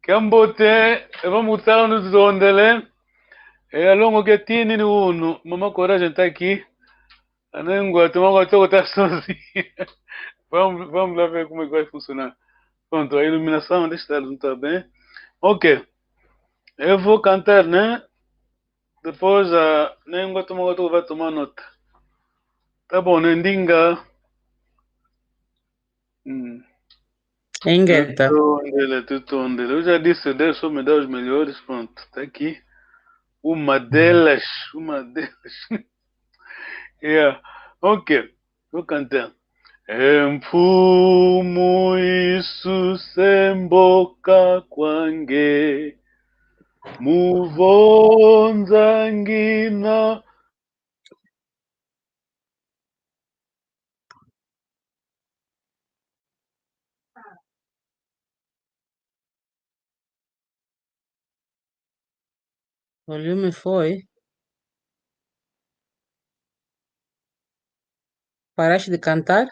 Kambote, vamos estar nos ondele. E alongo que tini ni uno. Mama coragem tá aqui. Anengua, tomamos a tá sozinha. Vamos lá ver como é que vai funcionar. Pronto, a iluminação desta luz não está bem. Ok. Eu vou cantar, né? Depois a Nengua vai tomar nota. Tá bom, né? Ndinga. Engeta. Tudo ondele. Eu já disse, Deus só me dá os melhores. Pronto, tá aqui. Uma delas. Yeah. Ok. Vou cantar. Emfumo isso semboka kwange muvonza ngina. Volume foi. Paraste de cantar?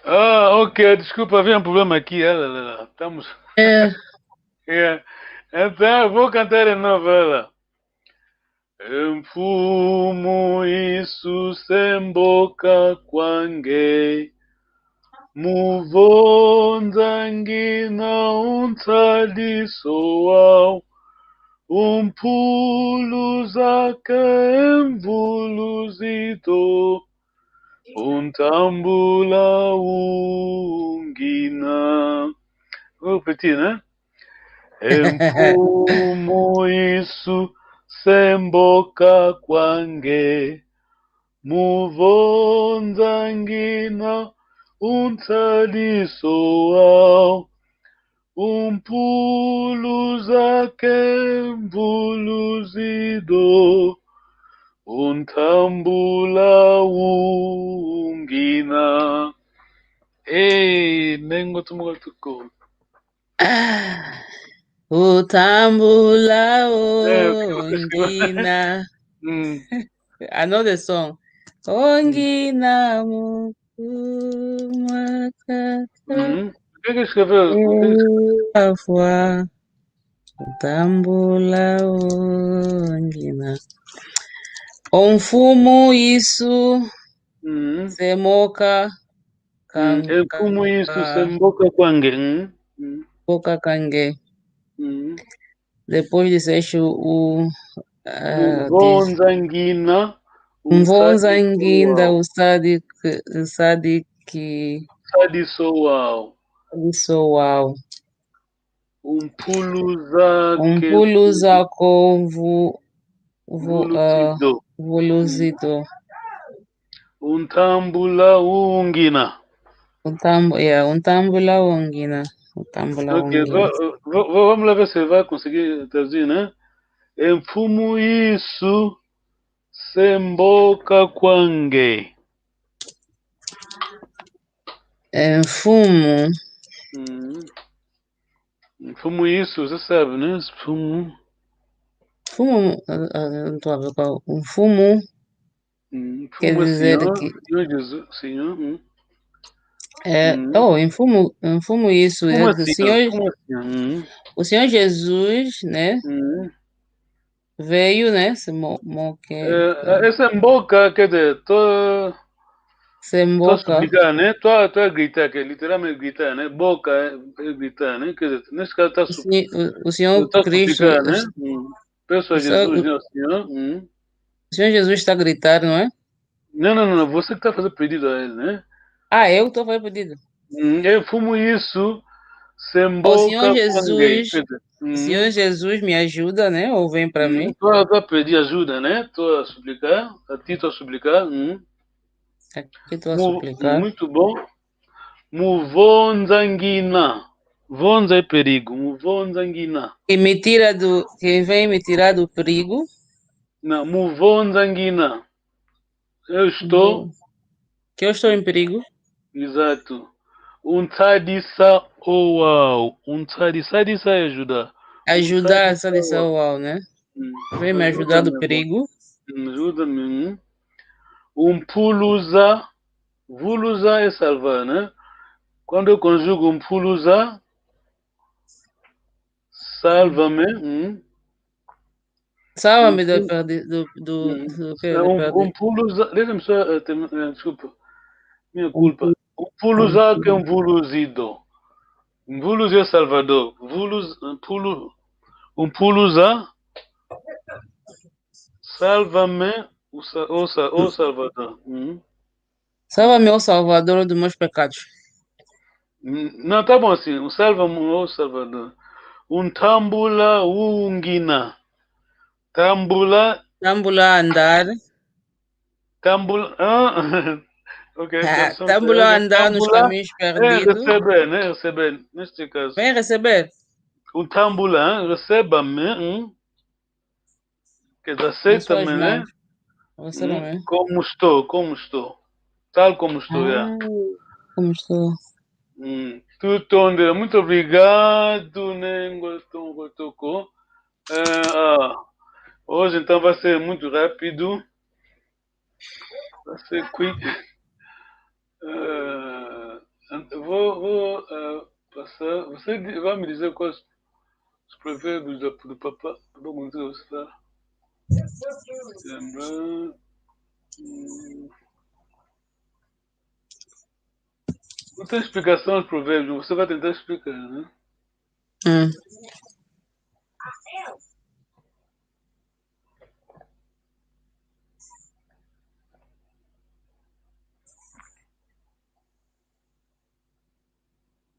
Ah, ok, desculpa, havia um problema aqui. Estamos. É. Yeah. Então, vou cantar de novo. Ela. Emfumo isso semboka kwange muvonza ngina untalisoao. Puluza emvuluzito, untambula ungina. Vou repetir, né? Emfumo isso semboka kwange, muvonza ngina untalisoao. Puluza kemvuluzido, untambula ungina. Ei, nengo tumugatuko. Utambula ongina. I know the song. Ongina mukumakata. O que escreveu? Utambula ongina. Onfumo isso semoka Como isso semboka kwange. Boca Kangue. Depois disseste o. Mvonzangina. Mvonzanguinda, o Sadik. Sadisoao. Uau. Puluza Voluzido. Untambula ungina. Untambula ungina. Ok, vamos lá ver se vai conseguir traduzir, né? Emfumo isso semboka kwange. Fumo. Fumo isso, você sabe, né? Fumo. Fumo. Não estou a ver qual. Um fumo. Quer dizer que. Senhor Jesus, Senhor. Em fumo isso. Como É que assim? Como assim? o Senhor Jesus, né? Veio, né? Essa boca, quer dizer, tô a suplicar, né? Tô a gritar, que é literalmente gritar, né? Boca é gritar, né? Quer dizer, nesse caso tá o Senhor a Cristo, suplicar, né? Peço a Jesus, né, Senhor. O Senhor Jesus está a gritar, não é? Não. Você que está fazendo pedido a ele, né? Eu estou fazendo pedido. Eu fumo isso, sem O Senhor boca, Jesus, o Senhor Jesus me ajuda, né? Ou vem para mim? Estou a pedir ajuda, né? Estou a suplicar, a ti estou a suplicar. Aqui estou a suplicar. Muito bom. Muvonzangina. Vonza é perigo. Muvonzangina. Quem vem me tirar do perigo. Não, Muvonzangina. Eu estou. Que eu estou em perigo. Exato. Untadisa uau. Untadisa é ajudar. Ajudar, só dizer uau, né? Vem me ajudar do perigo. Ajuda-me. Pulusa. Vulusa é salvar, né? Quando eu conjugo pulusa, salva-me. Salva-me do que? Pulusa. Deixa-me só. Desculpa. Minha culpa. Pulusa que é vuluzido. Vulus é Salvador. Pulusa. Salva-me, o Salvador. Salva-me, ó Salvador, dos meus pecados. Não, tá bom assim. Salva-me, o Salvador. Tambula ungina. Tambula. Tambula andar. Tambula. Ah, ok, Tambula andar nos tambula caminhos é perdidos. receber, né? Receber, neste caso. Vem receber. Tambula, receba-me. Quer dizer, aceita-me, né? Receba-me. Como estou. Tal como estou, já. Como estou? Tutonde, muito obrigado, Nengo Toko. Hoje então vai ser muito rápido. Vai ser quick. Vou passar. Você vai me dizer quais os provérbios do papá? Vamos dizer, você está lembrando. Não tem explicação os provérbios, você vai tentar explicar, né?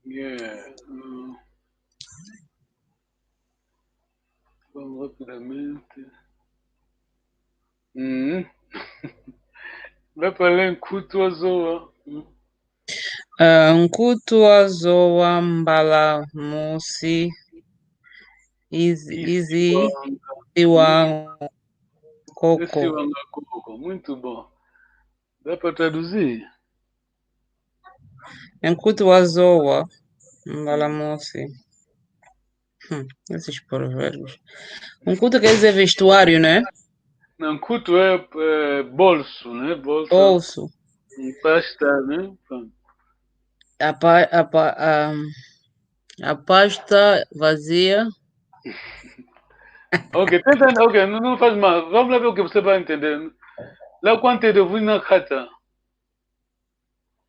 Yeah. Vamos rapidamente. Vai para ler Nkutu Azoa. Nkutu Azoa Mbala Musi Izi Iwan Koko. Muito bom. Dá para traduzir? Nkutu Azoa Mbala Musi. Esses provérbios. Nkutu quer dizer vestuário, né? Não, Nkutu é bolso, né? Bolso. Pasta, né? A pasta vazia. Ok, ok, não faz mal. Vamos lá ver o que você vai entender. Lá quanto é de na cata?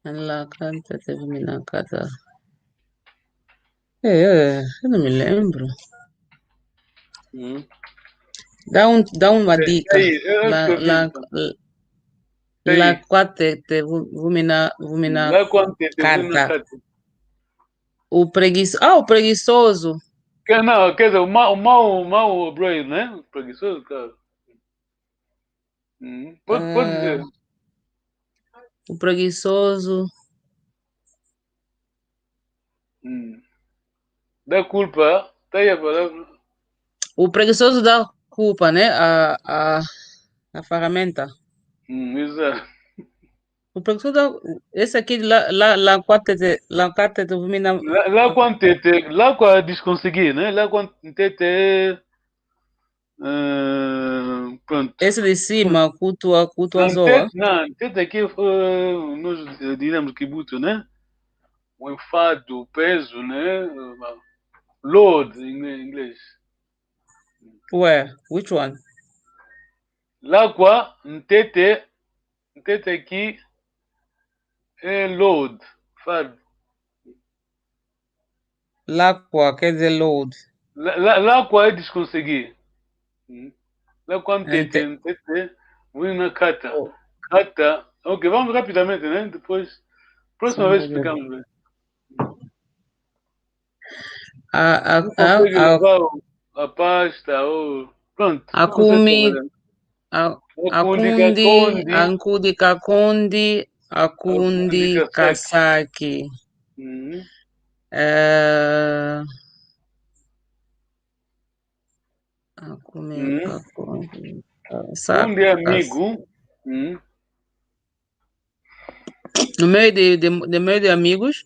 Lá canta, teve na casa. Eu não me lembro. Dá uma dica. Lá quanto teve na Lá quanto é de na carta. O preguiçoso. Não, quer dizer, o mau brain, né? O preguiçoso, cara. Pode dizer. O preguiçoso. Dá culpa, tá aí a palavra. O preguiçoso dá culpa, né? A ferramenta. Exato. O preguiçoso dá. Esse aqui, lá quanto Lá quando lá quando desconseguir, né? Lá quando pronto. Esse de cima, culto a zoa. Não, tete aqui nós diríamos kibuto, né? O enfado, o peso, né? Load em inglês. Where? Which one? Lá quando tete aqui é load, fado. Lá quer dizer load. Lá quando é desconseguir. Lá quando tete, vem na cata. Cata. Ok, vamos rapidamente, né? Depois, próxima vez explicamos. Né? Não consegue levar a pasta ou... Pronto. Akundi Kasaki. Uhum. Eh, Akume, Uhum. Akume, Kundi Sacas. amigo. Uhum. No meio de amigos,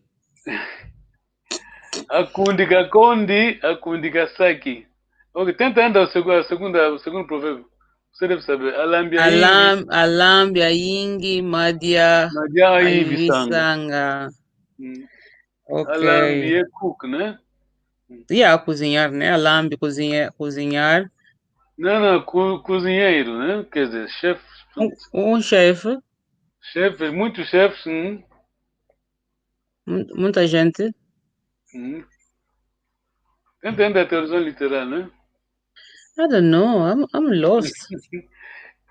Akundi kakondi, akundi kasaki. Ok, tenta andar o segundo provérbio. Você deve saber. Alambia ingi, Alambia, Yingi, Madia, madia hivi sanga. Aivisanga. Uhum. Ok. Alambia cook, né? E a cozinhar, né? Alambi, cozinhar. Não, não, cozinheiro, né? Quer dizer, chefe, pronto. Um chefe, Chefes, muitos chefes. muita gente. Uhum. Tenta andar a tradução literal, né? I don't know. I'm lost.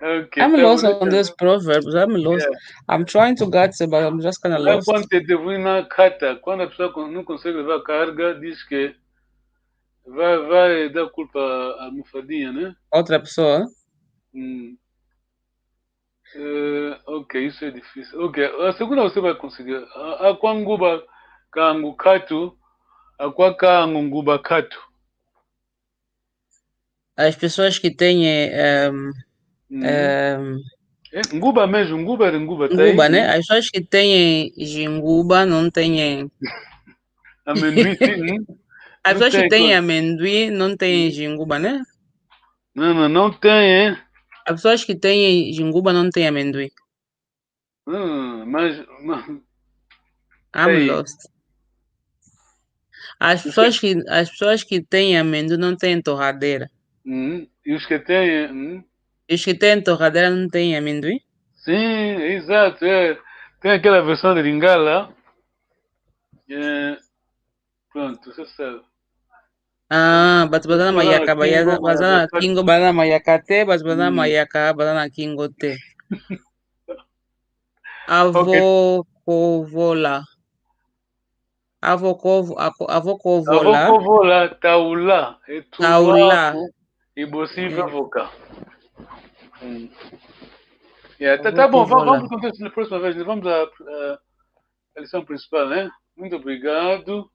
Ok, I'm tá bom, lost on deixa. these proverbs. I'm lost. Yeah. I'm trying to get it, but I'm just kind of Lá lost. quando te devina cata, quando a pessoa não consegue levar carga, diz que vai dar culpa à almofadinha, né? Outra pessoa. Hum. Ok, isso é difícil. Ok, a segunda você vai conseguir. A kwanguba kangu katu, a kwa kangu nguba katu. As pessoas que têm Uhum. ehm, Nguba mesmo, nguba era nguba, tá aí? Nguba, né? As pessoas que têm Jinguba não têm. Amendoim, sim. As Não pessoas que tem. têm amendoim não têm Jinguba, né? Não, não, não tem, hein? As pessoas que têm Jinguba não têm amendoim. Mas I'm aí. lost. As pessoas que têm amendoim não têm torradeira. E os que têm. E os que têm torradeira não têm amendoim? Sim, exato. É. Tem aquela versão de Lingala. É, pronto, você sabe. Batbadana Banana mayaka, Kingo, bazana Mayagakatu. kingo, banana mayaka te, batbadana Hum. mayaka, banana kingo te. Ok. Avocovola. Avocovola. Avocovola, taula, Taula. etuvaco e possível É, vocal. Hum. Yeah, tá bom, avocovola. vamos acontecer na próxima vez. Né? Vamos à lição principal, né? Muito obrigado.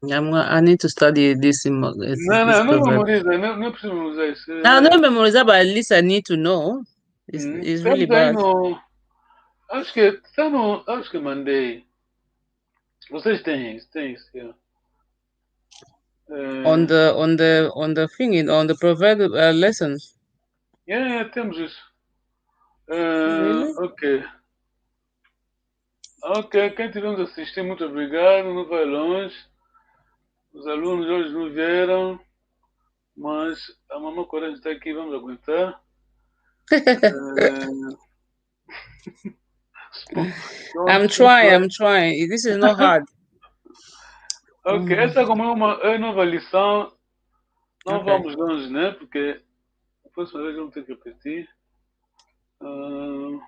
I need to study Não, this não, não proverb. memoriza, não é preciso memorizar isso. Now, not memorize, but at least I need to know. It's really Estamos aí bad. no. Acho que está no. Acho que mandei. Vocês têm isso. Yeah. On the thing, on the proverb lesson. Yeah, temos isso. Really? Ok. Ok, quem tivemos a assistir, muito obrigado. Não vai longe. Os alunos hoje não vieram, mas a mamãe Coragem está aqui, vamos aguentar. Uh, I'm trying. I'm trying. This is not hard. Ok, essa como é nova lição, não Okay. vamos longe, né? Porque a próxima vez vamos ter que repetir. Uh,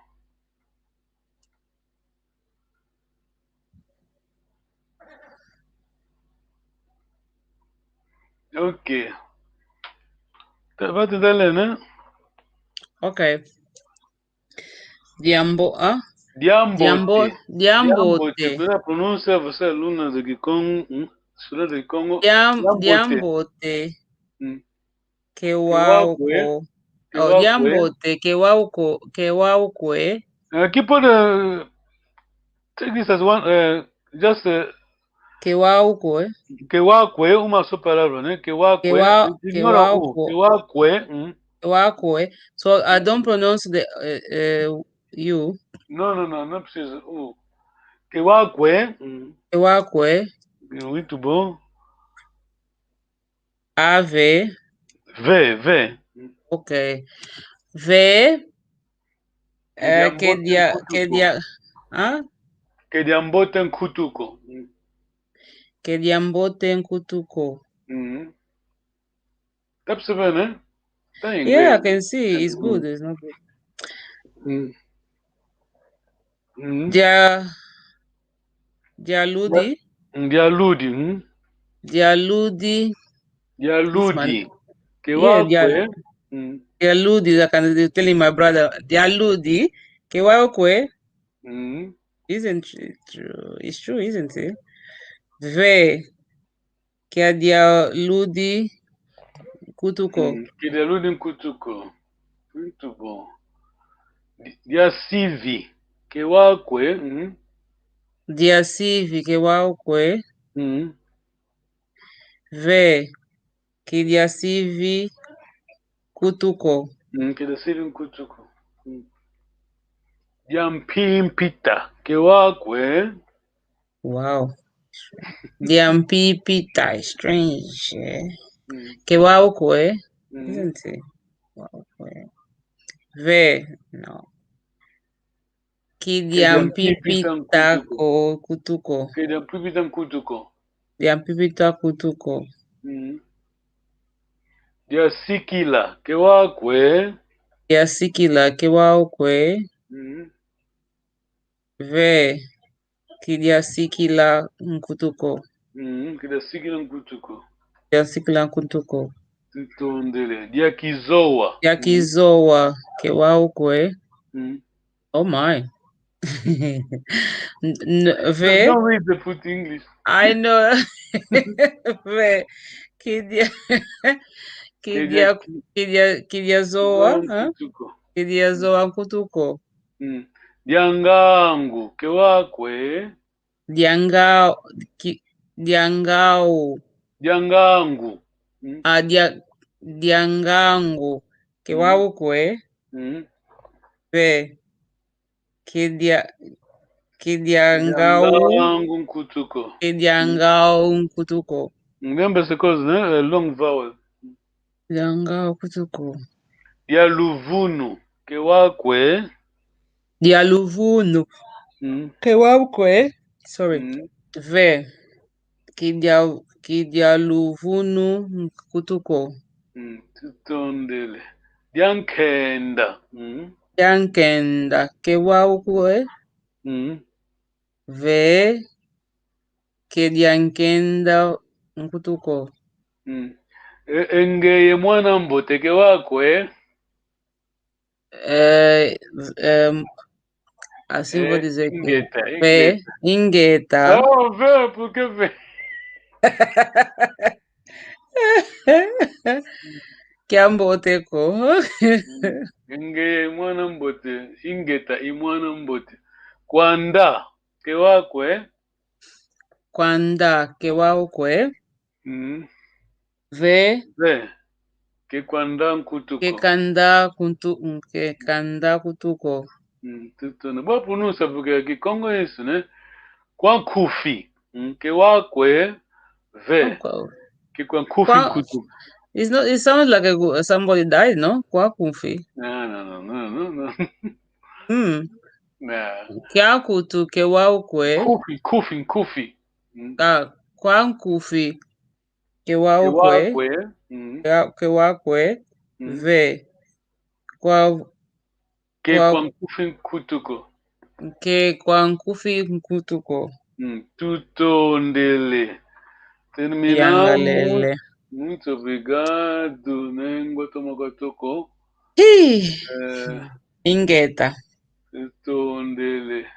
ok. Vai tentar ler, né? Okay. Diambo, Diambote. Diambote. Diambote. Pela pronúncia, você é aluna de Kikongo, estudante de Kikongo. Diambote. Diambote. Hum. Kewauko. Kewakwe. Oh, Kewakwe. Diambote. Kewauko. Aqui pode take this as one, just Kewauko. Kewakwe, uma só palavra, né? Kewakwe. Ignora o. Kewauko. Kewakwe. Kewauko. So I don't pronounce the you. Não, não, não, não precisa. O. Kewakwe. Kewauko. Muito bom. Ave. Vê. Ok. V. Kediambote Que Nkutuko. dia. Ah? Kediambote Nkutuko. Que diambote Kutuko. Tá percebendo, né? Tá em Yeah, inglês. I can see. It's good. It's not good. Hum. Hum. Dia. Dialudi. Dialude. Dialudi. This man. Dialude. Yeah, Kewakwe. Dialudi. I can telling my brother. Dialudi. Kewakwe. Hum. Isn't it true? It's true, isn't it? V. Kedia Ludi Kutuko. Kedia Ludi Kutuko. Muito bom. Dia Sivi. Kewakwe. Dia Sivi Kewakwe. V. Kedia Sivi Kutuko. Kedia Sivi Kutuko. Dia Mpimpita. Kewakwe. Wow. Dia Mpipita. Strange. Kewakwe. Isn't it? V. No. Kedia Mpipita Kutuko. Kedia Mpipita Kutuko. Dia Mpipita Kutuko. Dia Sikila Kewakwe. Dia Sikila Kewakwe. V. Kedia Sikila Nkutuko. Kedia Sikila Nkutuko. Dia Sikila Nkutuko. Tutondele. Dia Kizoa. Dia Kizoa Kewakwe. Oh my. V. Don't read the foot English. I know. V. Kedia Zoa. Kedia Zoa Nkutuko. Diangangu Kewakwe. Diangao. Diangangu. Diangangu Kewakwe. V. Kediangao Nkutuko. Kediangao Nkutuko. Remember the cause, a long vowel. Diangao Kutuko. Dia Luvunu Kewakwe. Dia Luvunu Kewakwe. Sorry. V. Kedia Luvunu Nkutuko. Tutondele. Diankenda. Diankenda Kewakwe. V. Kediankenda Nkutuko. Engeye mwana mbote Kewakwe. I see what is it? Ingeta. Ingeta. Oh, V, porque V. Kiambote ko. Engeye mwana mbote. Ingeta imwana mbote. Kwanda Kewakwe. Kwanda Kewakwe. V. Kekwanda Nkutuko. Kekanda Kutuko. Tutona. Boa pronúncia porque aqui Congo é isso, né? Kwa Kufi. Kewakwe. V. Que kwa Kufi Kutuko. It's not. It sounds like somebody died, no? Kwa Kufi. No. Nah. Kya Kutu Kewakwe. Kufi. Kwa Kufi Kewakwe. Kewakwe. V. Kwa Kufi Kutuko. Kwa Kufi Kutuko. Tutondele. Terminamos. Muito obrigado, Nengo Tomokotoko. Ingeta. Tutondele.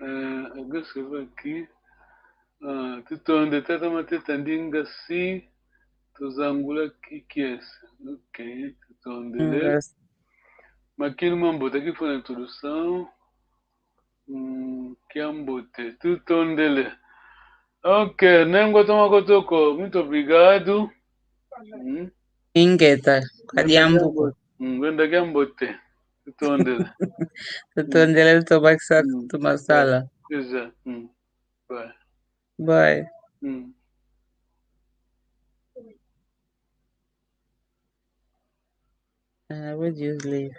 Agora escrevo aqui. Tutonde, tata mateta ndinga si. Tuzangula kikies. Ok, tutondele. Makino Mambote, aqui foi a introdução. Kiambote, tutondele. Ok, Nengo Tomokotoko, muito obrigado. Ingeta, Kadiambuko. Gwenda Kiambote, tutondele. Tutondele tumasala. Exato. Bye. Bye. Where do you live?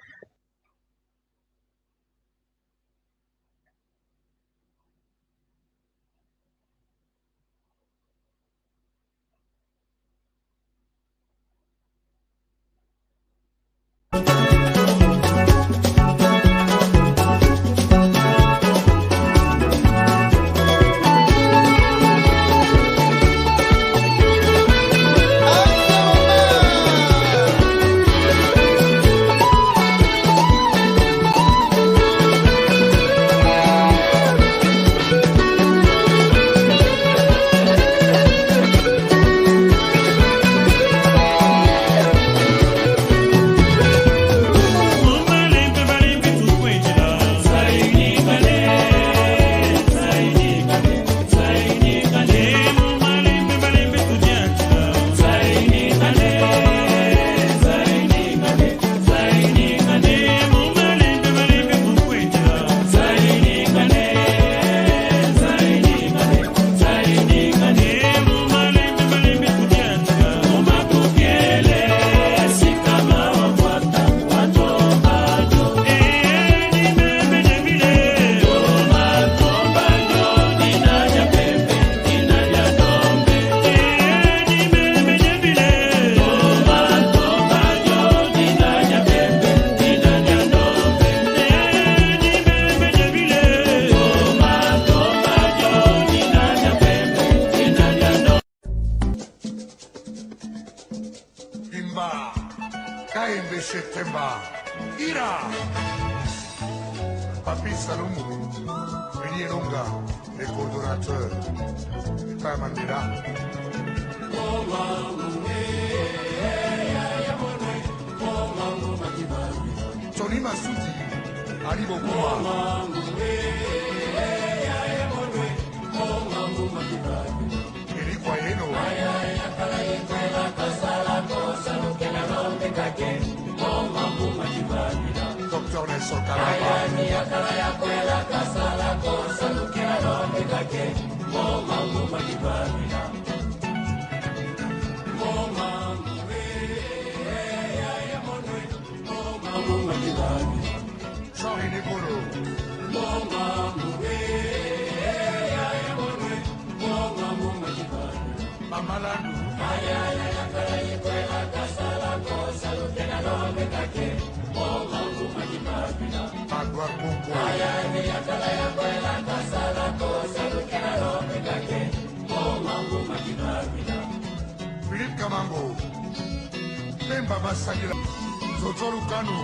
Papis Salomo, William Longa, les coordonnateurs, Père Mandela. Tony Massoudi, Ali Bokuma. Eric Wayeno. Dr. Nelson Kalaba. Sorry, Nicolo. Mamalandu. Agua Congo. Philippe Kamango. Pemba Masagila. Zozoru Kanu.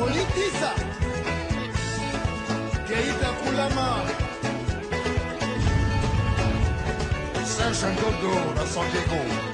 Politiza Keita Kulama Serge Ndodo, la San Diego.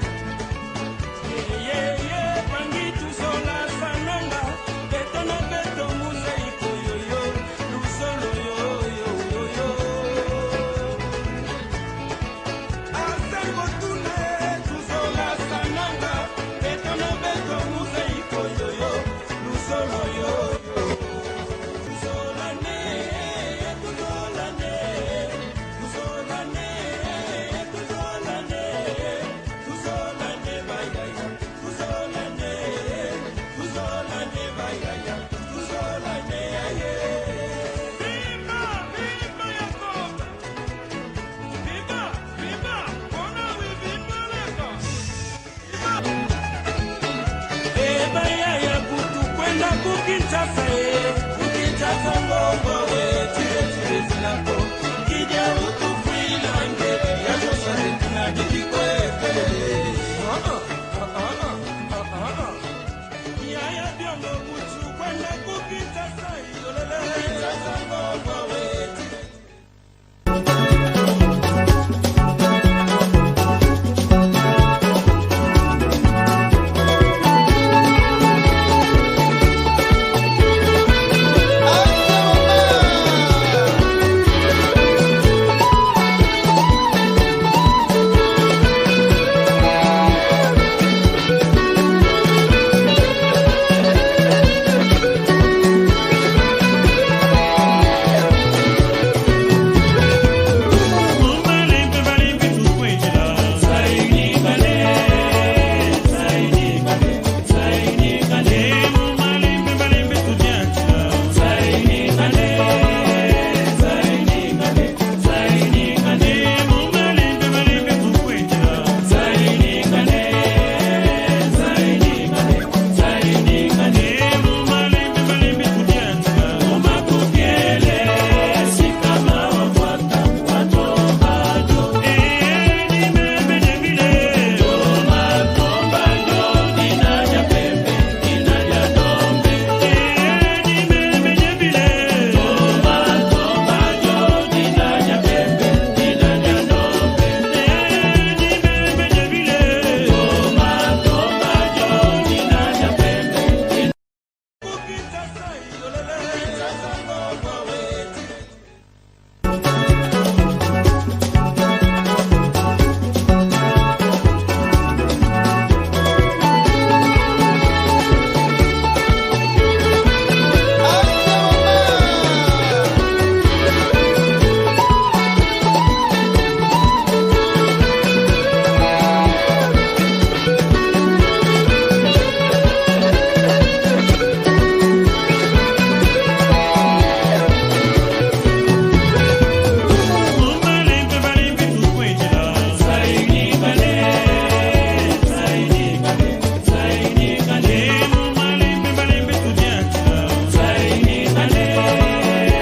Kinshasa, Kongo, Tire, Tire, Tire, Tire, Tire, Tire,